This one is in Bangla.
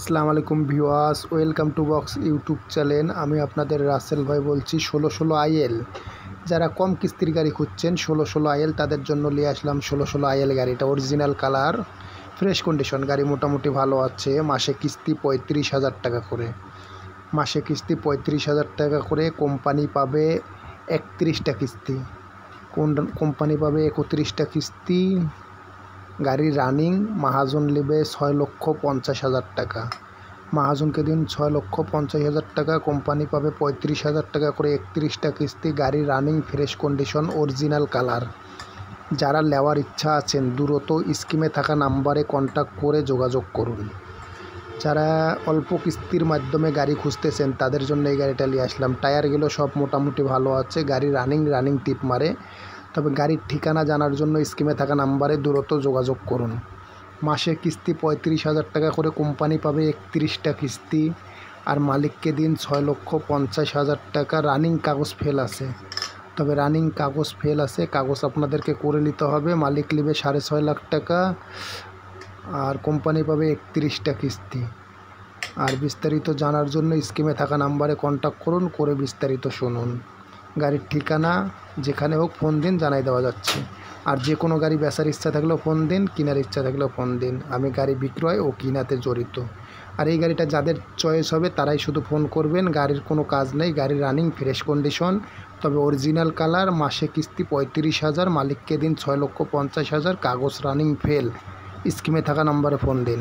আসসালামু আলাইকুম viewers, welcome to box YouTube channel. আমি আপনাদের রাসেল ভাই বলছি। 16 আইএল যারা কম কিস্তির গাড়ি খুঁজছেন, 16 আইএল তাদের জন্য নিয়ে আসলাম 16 আইএল গাড়িটা। অরিজিনাল কালার, ফ্রেশ কন্ডিশন গাড়ি, মোটামুটি ভালো আছে। মাসে কিস্তি 35,000 টাকা করে। মাসে কিস্তি 35,000 টাকা করে। কোম্পানি পাবে 31টা কিস্তি, কোম্পানি পাবে 31টা কিস্তি। গাড়ি রানিং। মাহাজন নেবে 6,50,000 টাকা। মাহাজনকে দিন 6,50,000 টাকা। কোম্পানি পাবে 35,000 টাকা করে। 31টা কিস্তি। গাড়ি running, fresh condition, original colour. যারা নেওয়ার ইচ্ছা আছেন দ্রুত স্কিমে থাকা নাম্বারে কন্ট্যাক্ট করে যোগাযোগ করুন। যারা অল্প কিস্তির মাধ্যমে গাড়ি খুঁজতেছেন তাদের জন্য এই গাড়িটা নিয়ে আসলাম। টায়ারগুলো সব মোটামুটি ভালো আছে। গাড়ি রানিং টিপ মারে। তবে গাড়ির ঠিকানা জানার জন্য স্কিমে থাকা নাম্বারে দ্রুত যোগাযোগ করুন। মাসে কিস্তি 35,000 টাকা করে। কোম্পানি পাবে 31টা কিস্তি। আর মালিককে দিন 6,50,000 টাকা। রানিং কাগজ ফেল আছে, তবে রানিং কাগজ ফেল আছে, কাগজ আপনাদেরকে করে নিতে হবে। মালিক নেবে 6.5 লাখ টাকা। আর কোম্পানি পাবে 31টা কিস্তি। আর বিস্তারিত জানার জন্য স্কিমে থাকা নাম্বারে কন্ট্যাক্ট করুন, করে বিস্তারিত শুনুন। গাড়ির ঠিকানা যেখানে হোক ফোন দিন, জানাই দেওয়া যাচ্ছে। আর যে কোনো গাড়ি বেচার ইচ্ছা থাকলেও ফোন দিন, কেনার ইচ্ছা থাকলেও ফোন দিন। আমি গাড়ি বিক্রয় ও কেনাতে জড়িত। আর এই গাড়িটা যাদের চয়েস হবে তারাই শুধু ফোন করবেন। গাড়ির কোনো কাজ নেই, গাড়ি রানিং, ফ্রেশ কন্ডিশন, তবে অরিজিনাল কালার। মাসে কিস্তি 35,000। মালিককে দিন 6,50,000। কাগজ রানিং ফেল। স্কিমে থাকা নাম্বারে ফোন দিন।